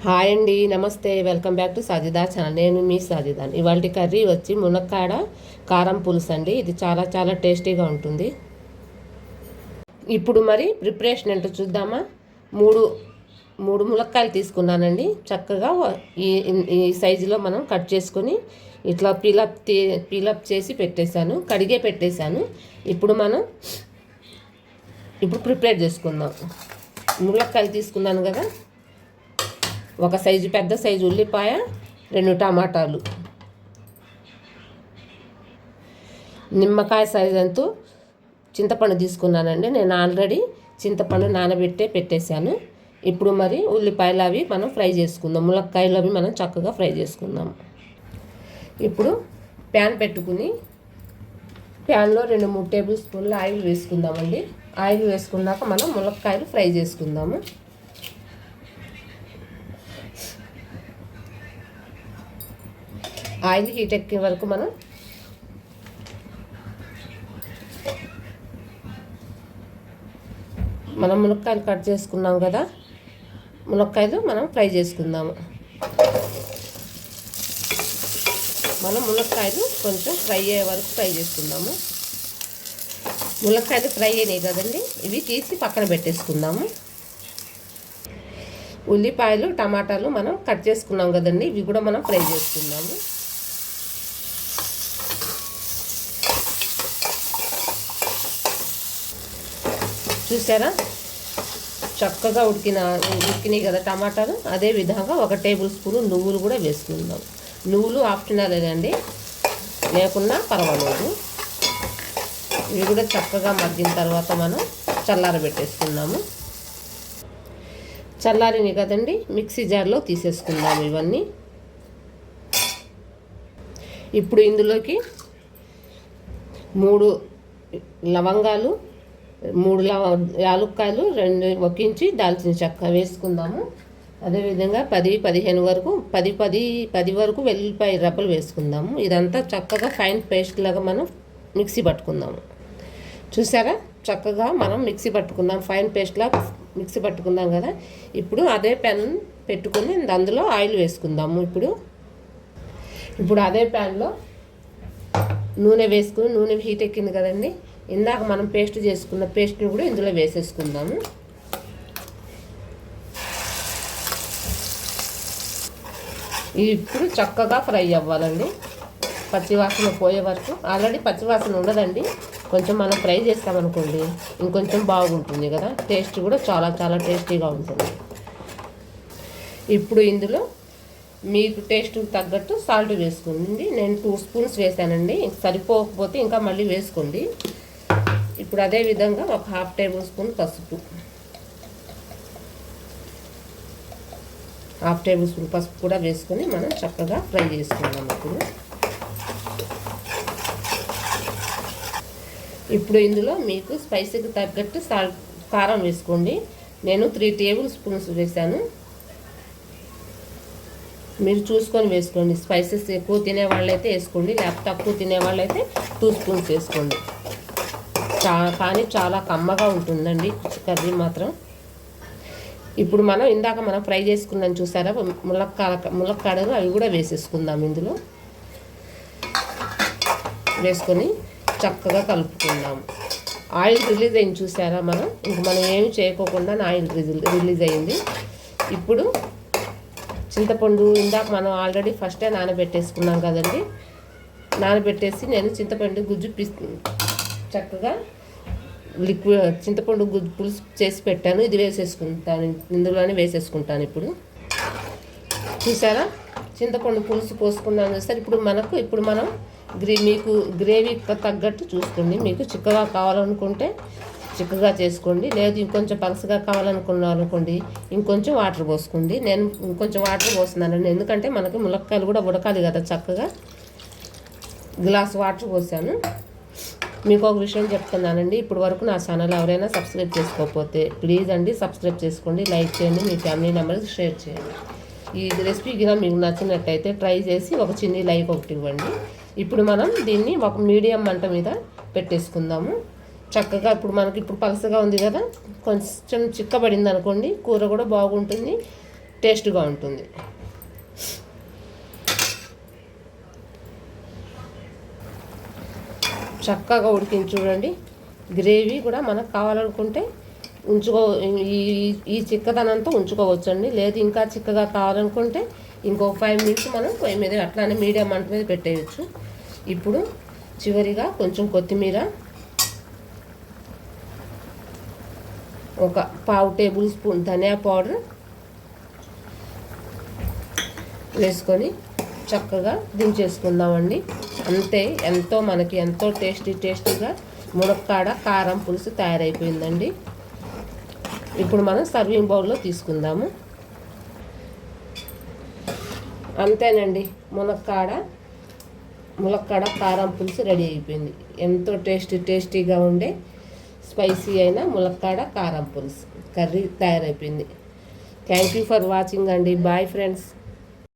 Hi అండి, నమస్తే. Welcome back to Sajida channel. నేను మీ సాజిదాన్. ఇవాళ కర్రీ వచ్చి మునక్కాడ కారం పులుసు అండి. ఇది చాలా చాలా టేస్టీగా ఉంటుంది. ఇప్పుడు మరి ప్రిపరేషన్ ఏంటో చూద్దామా. మూడు మూడు ములక్కాయలు తీసుకున్నానండి. చక్కగా ఈ సైజులో మనం కట్ చేసుకొని ఇట్లా పీలప్ చేసి పెట్టేశాను, కడిగే పెట్టేశాను. ఇప్పుడు ప్రిపేర్ చేసుకుందాం. ములక్కాయలు తీసుకున్నాను కదా, ఒక సైజు పెద్ద సైజు ఉల్లిపాయ, 2 టమాటాలు, నిమ్మకాయ సైజు అంతా చింతపండు తీసుకున్నానండి. నేను ఆల్రెడీ చింతపండు పెట్టేశాను. ఇప్పుడు మరి ఉల్లిపాయలు అవి మనం ఫ్రై చేసుకుందాం. ములక్కాయలు అవి మనం చక్కగా ఫ్రై చేసుకుందాం. ఇప్పుడు ప్యాన్ పెట్టుకుని ప్యాన్లో 2-3 టేబుల్ స్పూన్లు ఆయిల్ వేసుకుందామండి. ఆయిల్ వేసుకున్నాక మనం ములక్కాయలు ఫ్రై చేసుకుందాము. ఆయిల్ హీట్ ఎక్కే వరకు మనం మునక్కాయలు కట్ చేసుకున్నాం కదా, మునక్కాయలు మనం ఫ్రై చేసుకుందాము. మునక్కాయలు కొంచెం ఫ్రై అయ్యే వరకు ఫ్రై చేసుకుందాము. మునక్కాయలు ఫ్రై అయినాయి కదండి, ఇవి తీసి పక్కన పెట్టేసుకుందాము. ఉల్లిపాయలు, టమాటాలు మనం కట్ చేసుకున్నాం కదండి, ఇవి కూడా మనం ఫ్రై చేసుకుందాము. చూసారా, చక్కగా ఉడికినాయి కదా టమాటాలు. అదే విధంగా 1 టేబుల్ స్పూన్ నువ్వులు కూడా వేసుకుందాం. నువ్వులు ఆప్షనల్ అండి, లేకున్నా పర్వాలేదు. ఇవి కూడా చక్కగా మగ్గిన తర్వాత మనం చల్లారబెట్టేసుకుందాము. చల్లారినాయి కదండి, మిక్సీ జార్లో తీసేసుకుందాము ఇవన్నీ. ఇప్పుడు ఇందులోకి 3 లవంగాలు, 3 యాలుక్కాయలు, 1 ఇంచు దాల్చిన చెక్క వేసుకుందాము. అదేవిధంగా 10 వరకు వెల్లుల్లిపాయ రబ్బలు వేసుకుందాము. ఇదంతా చక్కగా ఫైన్ పేస్ట్ లాగా మనం మిక్సీ పట్టుకుందాము. చూసారా, చక్కగా మనం మిక్సీ పట్టుకుందాం, ఫైన్ పేస్ట్లా మిక్సీ పట్టుకుందాం కదా. ఇప్పుడు అదే పెన్ పెట్టుకొని అందులో ఆయిల్ వేసుకుందాము. ఇప్పుడు అదే ప్యాన్లో నూనె వేసుకుని, నూనె హీట్ ఎక్కింది కదండి, ఇందాక మనం పేస్ట్ చేసుకున్న పేస్ట్ని కూడా ఇందులో వేసేసుకుందాము. ఇప్పుడు చక్కగా ఫ్రై అవ్వాలండి, పచ్చివాసన పోయే వరకు. ఆల్రెడీ పచ్చివాసన ఉండదండి, కొంచెం మనం ఫ్రై చేస్తామనుకోండి ఇంకొంచెం బాగుంటుంది కదా, టేస్ట్ కూడా చాలా చాలా టేస్టీగా ఉంటుంది. ఇప్పుడు ఇందులో మీకు టేస్ట్కి తగ్గట్టు సాల్ట్ వేసుకోండి. నేను 2 స్పూన్స్ వేసానండి, సరిపోకపోతే ఇంకా మళ్ళీ వేసుకోండి. ఇప్పుడు అదే విధంగా 1/2 టేబుల్ స్పూన్ పసుపు, 1/2 టేబుల్ స్పూన్ పసుపు కూడా వేసుకొని మనం చక్కగా ఫ్రై చేసుకుందాం. ఇప్పుడు ఇందులో మీకు స్పైసీకి తగ్గట్టు కారం వేసుకోండి. నేను 3 టేబుల్ స్పూన్స్ వేసాను, మీరు చూసుకొని వేసుకోండి. స్పైసెస్ ఎక్కువ తినే వాళ్ళైతే వేసుకోండి, లేకపోతే తక్కువ తినే వాళ్ళైతే 2 స్పూన్స్ వేసుకోండి. కానీ చాలా కమ్మగా ఉంటుందండి కర్రీ మాత్రం. ఇప్పుడు ఇందాక మనం ఫ్రై చేసుకున్నాం చూసారా ములక్కాడలు, అవి కూడా వేసేసుకుందాం. ఇందులో వేసుకొని చక్కగా కలుపుకుందాం. ఆయిల్ రిలీజ్ అయింది చూసారా, మనం ఏమి చేయకోకుండా ఆయిల్ రిలీజ్ అయింది. ఇప్పుడు చింతపండు ఇందాక మనం ఆల్రెడీ ఫస్టే నానబెట్టేసుకున్నాం కదండి, నానబెట్టేసి నేను చింతపండు గుజ్జు చక్కగా చింతపండు గుజ్జు పులుసు చేసి పెట్టాను. ఇది వేసేసుకుంటాను, ఇందులోనే వేసేసుకుంటాను. ఇప్పుడు చూసారా, చింతపండు పులుసు పోసుకున్నాను సార్. ఇప్పుడు మనం మీకు గ్రేవీ తగ్గట్టు చూసుకోండి. మీకు చిక్కగా కావాలనుకుంటే చిక్కగా చేసుకోండి, లేదు ఇంకొంచెం పలసగా కావాలనుకున్నారనుకోండి ఇంకొంచెం వాటర్ పోసుకోండి. నేను ఇంకొంచెం వాటర్ పోస్తున్నానండి, ఎందుకంటే మనకి ములక్కాయలు కూడా ఉడకాలి కదా. చక్కగా గ్లాస్ వాటర్ పోసాను. మీకు ఒక విషయం చెప్తున్నానండి, ఇప్పుడు వరకు నా ఛానల్ ఎవరైనా సబ్స్క్రైబ్ చేసుకోకపోతే ప్లీజ్ అండి సబ్స్క్రైబ్ చేసుకోండి, లైక్ చేయండి, మీ ఫ్యామిలీ మెంబర్స్కి షేర్ చేయండి. ఈ రెసిపీ గిన మీకు నచ్చినట్టయితే ట్రై చేసి ఒక చిన్న లైక్ ఒకటి ఇవ్వండి. ఇప్పుడు మనం దీన్ని ఒక మీడియం మంట మీద పెట్టేసుకుందాము. చక్కగా ఇప్పుడు పలసగా ఉంది కదా, కొంచెం చిక్కబడింది అనుకోండి కూర కూడా బాగుంటుంది. టేస్ట్గా ఉంటుంది. చక్కగా ఉడికించి చూడండి. గ్రేవీ కూడా మనకు కావాలనుకుంటే ఈ చిక్కదనంతో ఉంచుకోవచ్చండి. లేదు ఇంకా చిక్కగా కావాలనుకుంటే ఇంకో 5 మినిట్స్ మనం పొయ్యి మీద అట్లానే మీడియం మంట మీద పెట్టేయచ్చు. ఇప్పుడు చివరిగా కొంచెం కొత్తిమీర, ఒక 1/2 టేబుల్ స్పూన్ ధనియా పౌడర్ వేసుకొని చక్కగా దించేసుకుందామండి. అంతే, మనకి ఎంతో టేస్టీగా మునక్కాడ కారం పులుసు తయారైపోయిందండి. ఇప్పుడు మనం సర్వింగ్ బౌల్లో తీసుకుందాము. అంతేనండి, ములక్కాడ కారం పులుసు రెడీ అయిపోయింది. ఎంతో టేస్టీగా ఉండే స్పైసీ అయిన ములక్కాడ కారం పులుసు కర్రీ తయారైపోయింది. థ్యాంక్ యూ ఫర్ వాచింగ్ అండి. Bye friends.